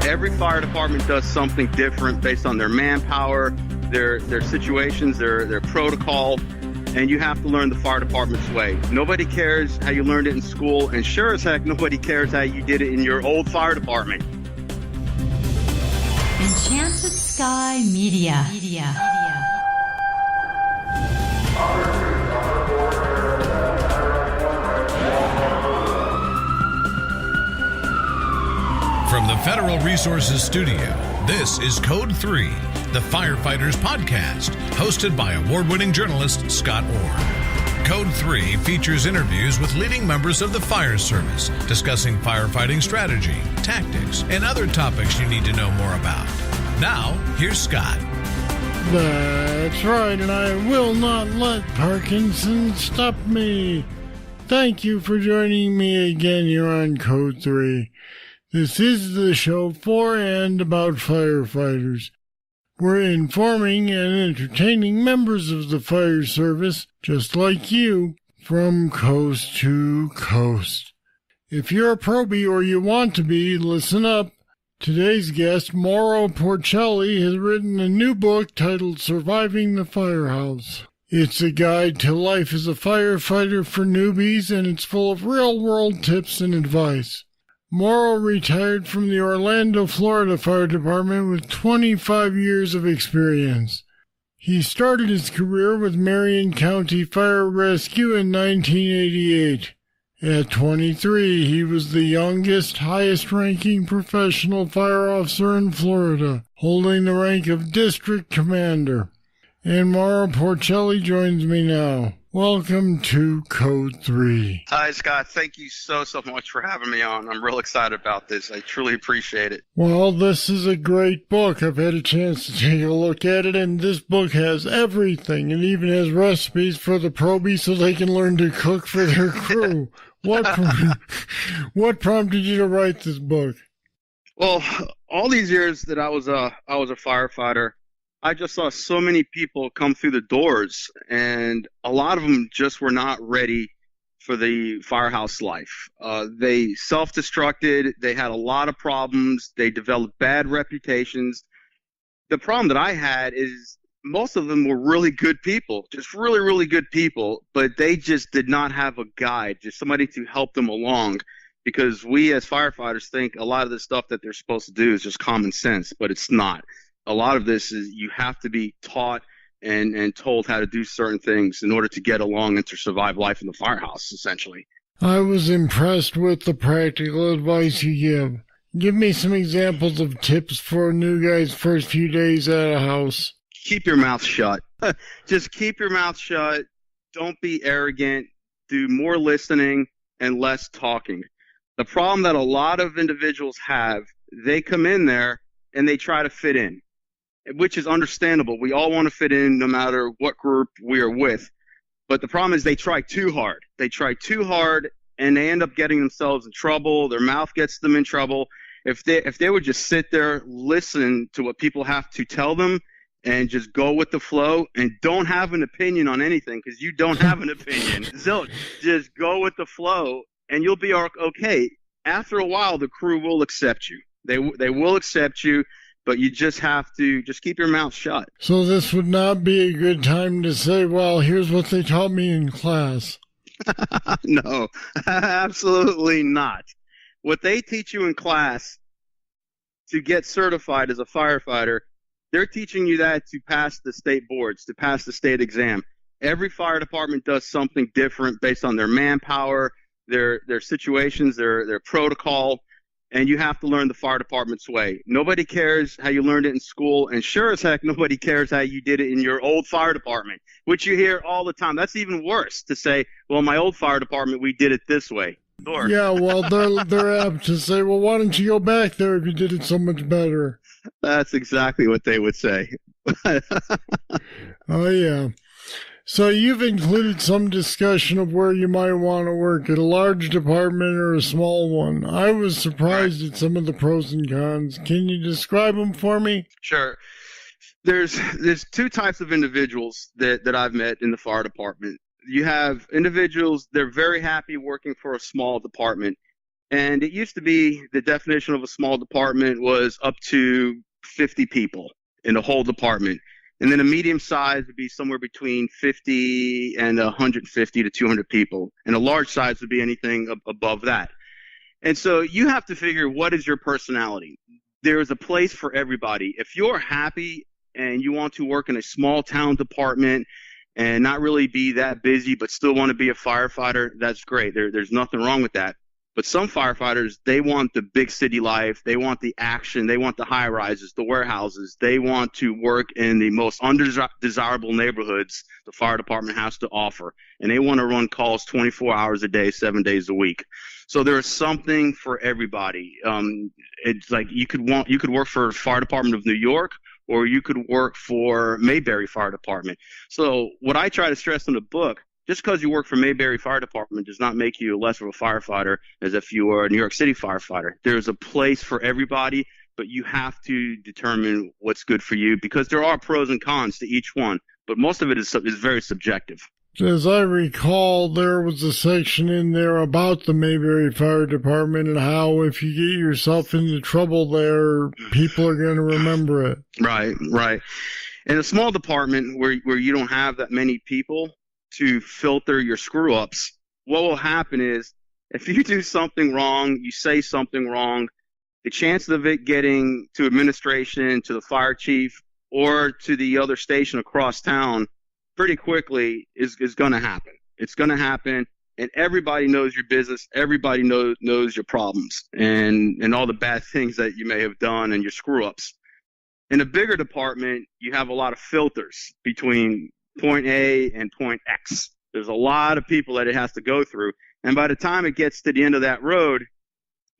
Every fire department does something different based on their manpower, their situations, their protocol, and you have to learn the fire department's way. Nobody cares how you learned it in school, and sure as heck, nobody cares how you did it in your old fire department. Enchanted Sky Media. From the Federal Resources Studio, this is Code 3, the Firefighters Podcast, hosted by award-winning journalist Scott Orr. Code 3 features interviews with leading members of the fire service, discussing firefighting strategy, tactics, and other topics you need to know more about. Now, here's Scott. That's right, and I will not let Parkinson stop me. Thank you for joining me again here on Code 3. This is the show for and about firefighters. We're informing and entertaining members of the fire service, just like you, from coast to coast. If you're a probie or you want to be, listen up. Today's guest, Mauro Porcelli, has written a new book titled Surviving the Firehouse. It's a guide to life as a firefighter for newbies, and it's full of real-world tips and advice. Mauro retired from the Orlando, Florida Fire Department with 25 years of experience. He started his career with Marion County Fire Rescue in 1988. At 23, he was the youngest, highest-ranking professional fire officer in Florida, holding the rank of District Commander. And Mauro Porcelli joins me now. Welcome to Code 3. Hi, Scott. Thank you so much for having me on. I'm real excited about this. I truly appreciate it. Well, this is a great book. I've had a chance to take a look at it, and this book has everything. It even has recipes for the probie so they can learn to cook for their crew. What prompted you to write this book? Well, all these years that I was a firefighter, I just saw so many people come through the doors, and a lot of them just were not ready for the firehouse life. They self-destructed. They had a lot of problems. They developed bad reputations. The problem that I had is most of them were really good people, just really, really good people, but they just did not have a guide, just somebody to help them along, because we as firefighters think a lot of the stuff that they're supposed to do is just common sense, but it's not. A lot of this is you have to be taught and told how to do certain things in order to get along and to survive life in the firehouse, essentially. I was impressed with the practical advice you give. Give me some examples of tips for a new guy's first few days at a house. Keep your mouth shut. Just keep your mouth shut. Don't be arrogant. Do more listening and less talking. The problem that a lot of individuals have, they come in there and they try to fit in, which is understandable. We all want to fit in no matter what group we are with. But the problem is they try too hard. They try too hard, and they end up getting themselves in trouble. Their mouth gets them in trouble. If they would just sit there, listen to what people have to tell them, and just go with the flow and don't have an opinion on anything, because you don't have an opinion. So just go with the flow, and you'll be okay. After a while, the crew will accept you. They will accept you. But you just have to just keep your mouth shut. So this would not be a good time to say, well, here's what they taught me in class. No, absolutely not. What they teach you in class to get certified as a firefighter, they're teaching you that to pass the state boards, to pass the state exam. Every fire department does something different based on their manpower, their situations, their protocol. And you have to learn the fire department's way. Nobody cares how you learned it in school, and sure as heck, nobody cares how you did it in your old fire department, which you hear all the time. That's even worse, to say, well, my old fire department, we did it this way. Sure. Yeah, well, they're apt to say, well, why don't you go back there if you did it so much better? That's exactly what they would say. Oh, yeah. So you've included some discussion of where you might want to work, at a large department or a small one. I was surprised at some of the pros and cons. Can you describe them for me? Sure. There's two types of individuals that I've met in the fire department. You have individuals, they're very happy working for a small department. And it used to be the definition of a small department was up to 50 people in the whole department. And then a medium size would be somewhere between 50 and 150 to 200 people. And a large size would be anything above that. And so you have to figure, what is your personality? There is a place for everybody. If you're happy and you want to work in a small town department and not really be that busy, but still want to be a firefighter, that's great. There's nothing wrong with that. But some firefighters, they want the big city life. They want the action. They want the high rises, the warehouses. They want to work in the most undesirable neighborhoods the fire department has to offer. And they want to run calls 24 hours a day, 7 days a week. So there's something for everybody. It's like you could work for Fire Department of New York, or you could work for Mayberry Fire Department. So what I try to stress in the book, just because you work for Mayberry Fire Department does not make you less of a firefighter as if you were a New York City firefighter. There's a place for everybody, but you have to determine what's good for you, because there are pros and cons to each one, but most of it is very subjective. As I recall, there was a section in there about the Mayberry Fire Department and how if you get yourself into trouble there, people are going to remember it. Right. In a small department where you don't have that many people to filter your screw-ups, what will happen is if you do something wrong, you say something wrong, the chances of it getting to administration, to the fire chief, or to the other station across town pretty quickly is going to happen. It's going to happen, and everybody knows your business. Everybody knows your problems and all the bad things that you may have done and your screw-ups. In a bigger department, you have a lot of filters between point A and point X. There's a lot of people that it has to go through. And by the time it gets to the end of that road,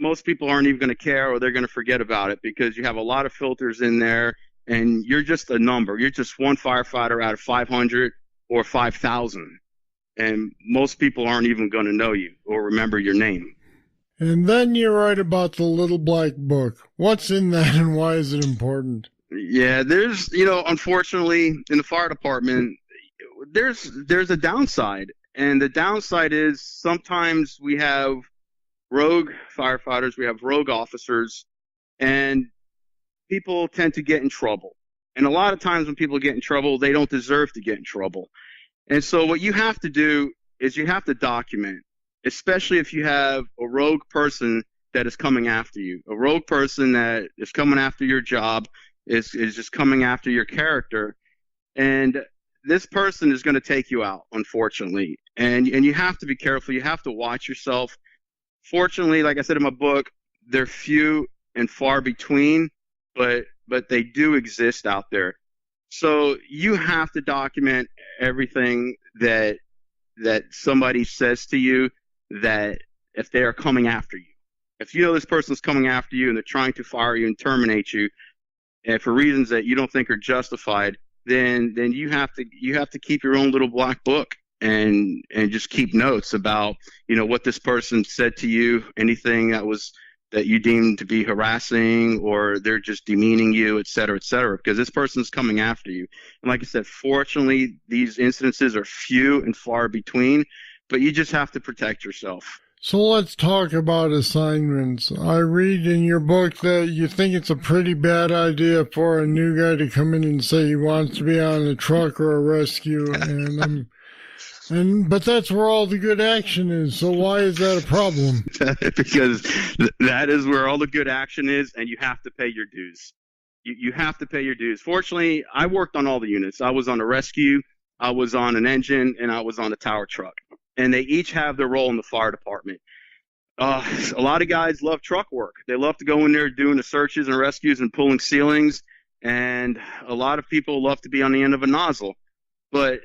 most people aren't even going to care, or they're going to forget about it, because you have a lot of filters in there and you're just a number. You're just one firefighter out of 500 or 5,000. And most people aren't even going to know you or remember your name. And then you write about the Little Black Book. What's in that and why is it important? Yeah, there's, unfortunately, in the fire department, there's a downside. And the downside is sometimes we have rogue firefighters, we have rogue officers, and people tend to get in trouble. And a lot of times when people get in trouble, they don't deserve to get in trouble. And so what you have to do is you have to document, especially if you have a rogue person that is coming after you. A rogue person that is coming after your job, is just coming after your character. And this person is going to take you out, unfortunately. And you have to be careful. You have to watch yourself. Fortunately, like I said in my book, they're few and far between, but they do exist out there. So you have to document everything that somebody says to you, that if they are coming after you. If you know this person's coming after you and they're trying to fire you and terminate you, and for reasons that you don't think are justified, then you have to keep your own little black book and just keep notes about, what this person said to you, anything that you deem to be harassing, or they're just demeaning you, et cetera, because this person's coming after you. And like I said, fortunately, these incidences are few and far between, but you just have to protect yourself. So let's talk about assignments. I read in your book that you think it's a pretty bad idea for a new guy to come in and say he wants to be on a truck or a rescue, but that's where all the good action is. So why is that a problem? Because that is where all the good action is, and you have to pay your dues. You have to pay your dues. Fortunately, I worked on all the units. I was on a rescue, I was on an engine, and I was on a tower truck. And they each have their role in the fire department. A lot of guys love truck work. They love to go in there doing the searches and rescues and pulling ceilings. And a lot of people love to be on the end of a nozzle. But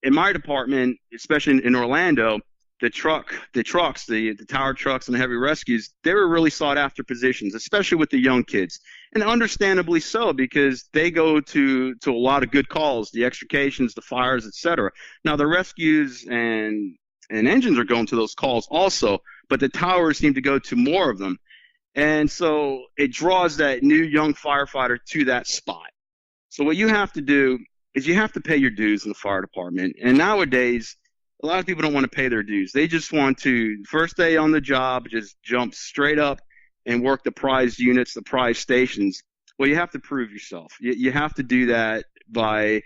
in my department, especially in Orlando, the trucks, the tower trucks and the heavy rescues, they were really sought after positions, especially with the young kids. And understandably so, because they go to a lot of good calls, the extrications, the fires, et cetera. Now, the rescues and engines are going to those calls also, but the towers seem to go to more of them. And so it draws that new young firefighter to that spot. So what you have to do is you have to pay your dues in the fire department. And nowadays, a lot of people don't want to pay their dues. They just want to, first day on the job, just jump straight up and work the prize units, the prize stations. Well, you have to prove yourself. You have to do that by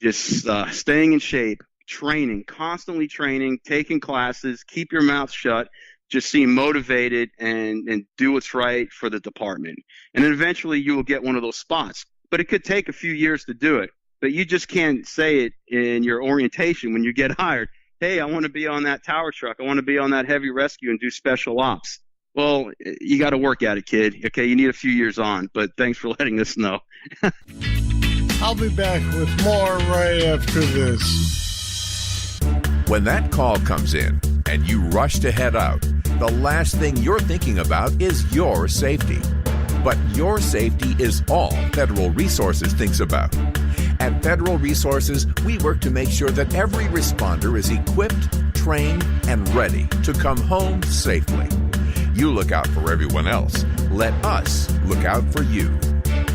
just staying in shape, training, constantly training, taking classes, keep your mouth shut, just seem motivated and do what's right for the department. And then eventually you will get one of those spots. But it could take a few years to do it. But you just can't say it in your orientation when you get hired. Hey, I want to be on that tower truck. I want to be on that heavy rescue and do special ops. Well, you got to work at it, kid. Okay, you need a few years on. But thanks for letting us know. I'll be back with more right after this. When that call comes in and you rush to head out, the last thing you're thinking about is your safety. But your safety is all Federal Resources thinks about. At Federal Resources, we work to make sure that every responder is equipped, trained, and ready to come home safely. You look out for everyone else. Let us look out for you.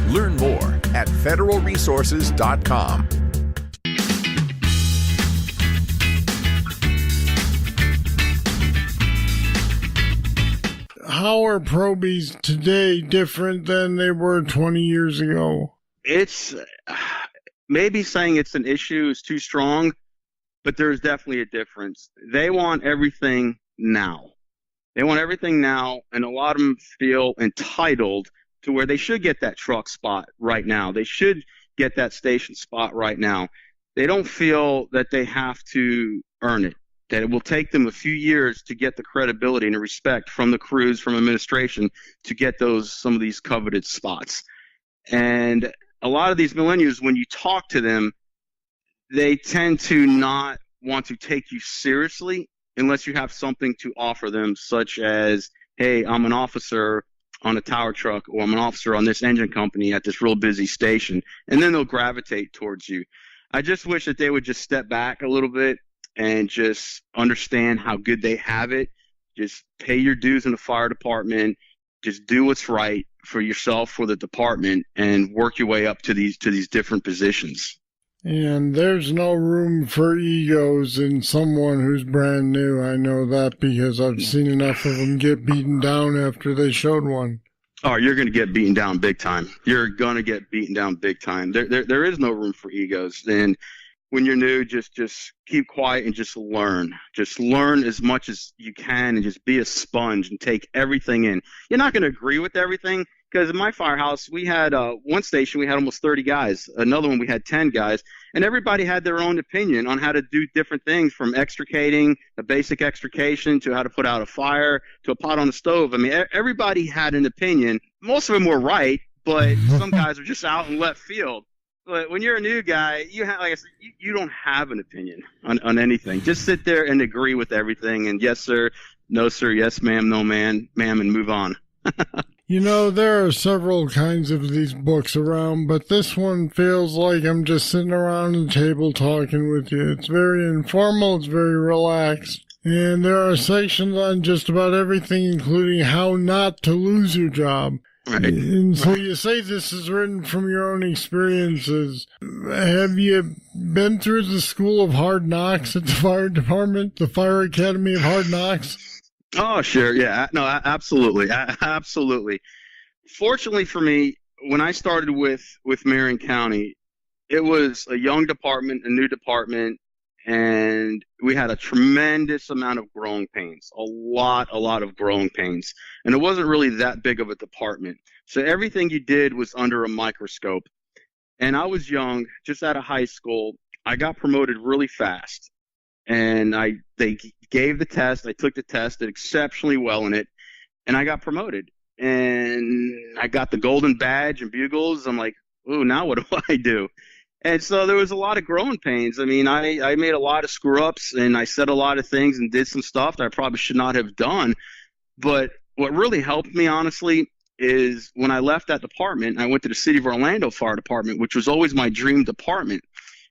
Learn more at federalresources.com. How are probies today different than they were 20 years ago? It's maybe saying it's an issue is too strong, but there's definitely a difference. They want everything now. They want everything now, and a lot of them feel entitled to where they should get that truck spot right now. They should get that station spot right now. They don't feel that they have to earn it, that it will take them a few years to get the credibility and the respect from the crews, from administration, to get some of these coveted spots. And a lot of these millennials, when you talk to them, they tend to not want to take you seriously unless you have something to offer them, such as, hey, I'm an officer on a tower truck, or I'm an officer on this engine company at this real busy station, and then they'll gravitate towards you. I just wish that they would just step back a little bit and just understand how good they have it. Just pay your dues in the fire department. Just do what's right for yourself, for the department, and work your way up to these different positions. And there's no room for egos in someone who's brand new. I know that because I've seen enough of them get beaten down after they showed one. Oh, you're going to get beaten down big time. You're going to get beaten down big time. There is no room for egos. And when you're new, just keep quiet and just learn. Just learn as much as you can and just be a sponge and take everything in. You're not going to agree with everything, because in my firehouse, we had one station, we had almost 30 guys. Another one, we had 10 guys. And everybody had their own opinion on how to do different things, from extricating, a basic extrication, to how to put out a fire, to a pot on the stove. I mean, everybody had an opinion. Most of them were right, but some guys were just out in left field. But when you're a new guy, like I said, you don't have an opinion on anything. Just sit there and agree with everything. And yes, sir, no, sir, yes, ma'am, no, ma'am, and move on. You know, there are several kinds of these books around, but this one feels like I'm just sitting around the table talking with you. It's very informal, it's very relaxed, and there are sections on just about everything, including how not to lose your job. Right. And so you say this is written from your own experiences. Have you been through the School of Hard Knocks at the fire department, the Fire Academy of Hard Knocks? Oh, sure. Yeah. No, absolutely. Absolutely. Fortunately for me, when I started with Marion County, it was a young department, a new department, and we had a tremendous amount of growing pains, a lot of growing pains. And it wasn't really that big of a department. So everything you did was under a microscope. And I was young, just out of high school. I got promoted really fast. And they gave the test. I took the test, did exceptionally well in it, and I got promoted. And I got the golden badge and bugles. I'm like, ooh, now what do I do? And so there was a lot of growing pains. I mean, I made a lot of screw-ups, and I said a lot of things and did some stuff that I probably should not have done. But what really helped me, honestly, is when I left that department, I went to the City of Orlando Fire Department, which was always my dream department.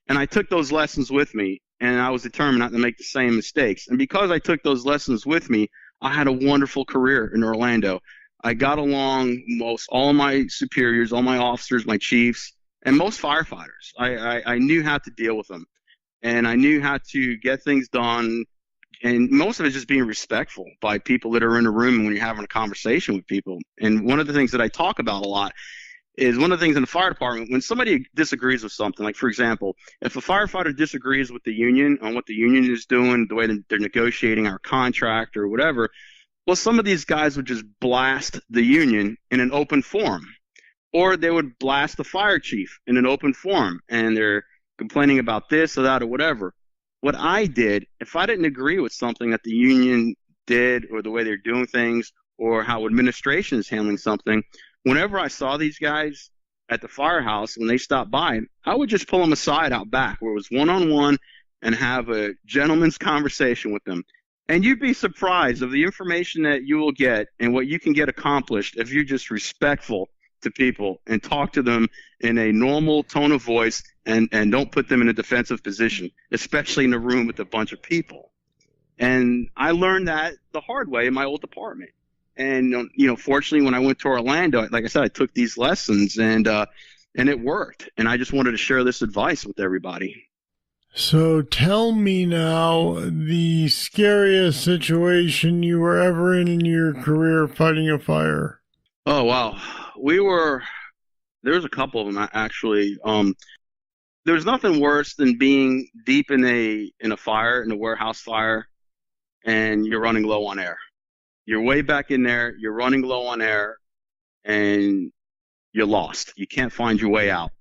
And I took those lessons with me. And I was determined not to make the same mistakes. And because I took those lessons with me, I had a wonderful career in Orlando. I got along most all of my superiors, all my officers, my chiefs, and most firefighters. I knew how to deal with them. and I knew how to get things done. And most of it is just being respectful by people that are in a room when you're having a conversation with people. And one of the things that I talk about a lot is one of the things in the fire department, when somebody disagrees with something, like, for example, if a firefighter disagrees with the union on what the union is doing, the way that they're negotiating our contract or whatever, well, some of these guys would just blast the union in an open forum, or they would blast the fire chief in an open forum, and they're complaining about this or that or whatever. What I did, if I didn't agree with something that the union did or the way they're doing things or how administration is handling something, whenever I saw these guys at the firehouse, when they stopped by, I would just pull them aside out back where it was one-on-one and have a gentleman's conversation with them. And you'd be surprised of the information that you will get and what you can get accomplished if you're just respectful to people and talk to them in a normal tone of voice and don't put them in a defensive position, especially in a room with a bunch of people. And I learned that the hard way in my old department. And, fortunately, when I went to Orlando, like I said, I took these lessons and it worked. And I just wanted to share this advice with everybody. So tell me now the scariest situation you were ever in your career fighting a fire. Oh, wow. There's a couple of them, actually. There's nothing worse than being deep in a fire, in a warehouse fire, and you're running low on air. You're way back in there, you're running low on air, and you're lost. You can't find your way out.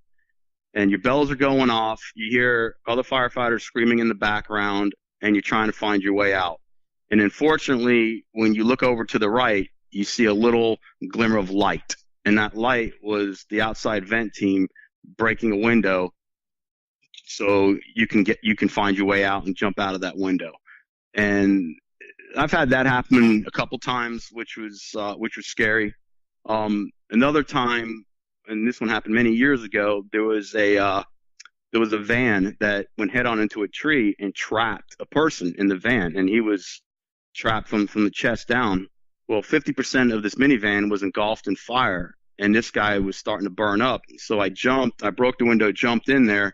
And your bells are going off. You hear other firefighters screaming in the background, and you're trying to find your way out. And unfortunately, when you look over to the right, you see a little glimmer of light. And that light was the outside vent team breaking a window so you can find your way out and jump out of that window. And I've had that happen a couple times, which was scary. Another time, and this one happened many years ago, there was a van that went head on into a tree and trapped a person in the van, and he was trapped from the chest down. Well, 50% of this minivan was engulfed in fire, and this guy was starting to burn up. So I broke the window, jumped in there,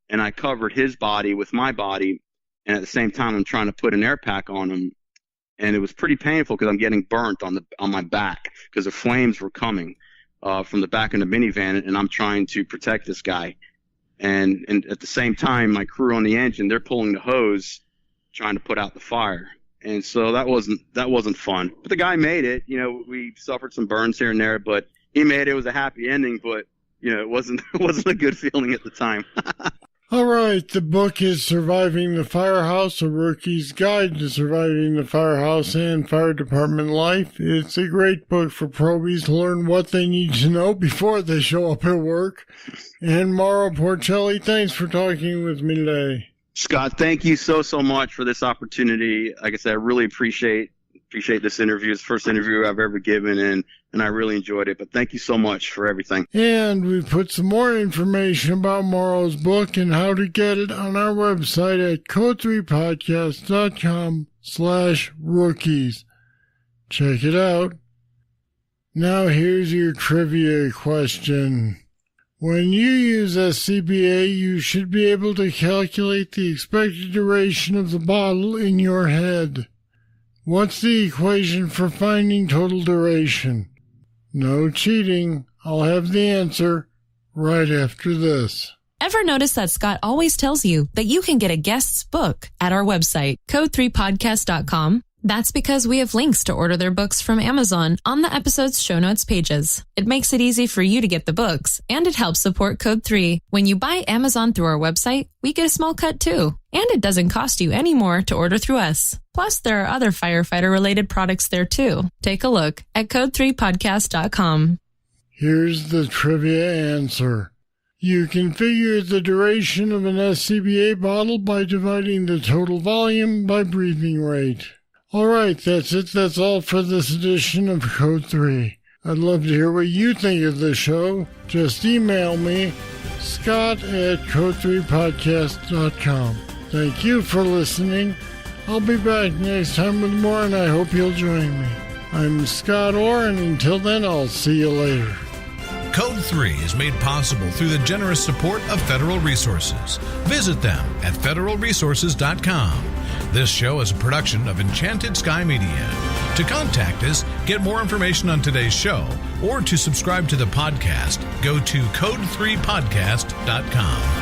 and I covered his body with my body, and at the same time I'm trying to put an air pack on him. And it was pretty painful because I'm getting burnt on my back because the flames were coming from the back of the minivan, and I'm trying to protect this guy. And at the same time, my crew on the engine, they're pulling the hose, trying to put out the fire. And so that wasn't fun. But the guy made it. We suffered some burns here and there, but he made it. It was a happy ending, but it wasn't a good feeling at the time. All right, the book is Surviving the Firehouse, A Rookie's Guide to Surviving the Firehouse and Fire Department Life. It's a great book for probies to learn what they need to know before they show up at work. And Mauro Porcelli, thanks for talking with me today. Scott, thank you so much for this opportunity. Like I said, I really appreciate this interview. It's the first interview I've ever given, and I really enjoyed it. But thank you so much for everything. And we put some more information about Mauro's book and how to get it on our website at code3podcast.com/rookies. Check it out. Now here's your trivia question. When you use SCBA, you should be able to calculate the expected duration of the bottle in your head. What's the equation for finding total duration? No cheating. I'll have the answer right after this. Ever notice that Scott always tells you that you can get a guest's book at our website, code3podcast.com? That's because we have links to order their books from Amazon on the episode's show notes pages. It makes it easy for you to get the books, and it helps support Code 3. When you buy Amazon through our website, we get a small cut too. And it doesn't cost you any more to order through us. Plus, there are other firefighter-related products there too. Take a look at code3podcast.com. Here's the trivia answer. You can figure the duration of an SCBA bottle by dividing the total volume by breathing rate. All right, that's it. That's all for this edition of Code 3. I'd love to hear what you think of the show. Just email me, scott@code3podcast.com. Thank you for listening. I'll be back next time with more, and I hope you'll join me. I'm Scott Orr, and until then, I'll see you later. Code 3 is made possible through the generous support of Federal Resources. Visit them at federalresources.com. This show is a production of Enchanted Sky Media. To contact us, get more information on today's show, or to subscribe to the podcast, go to code3podcast.com.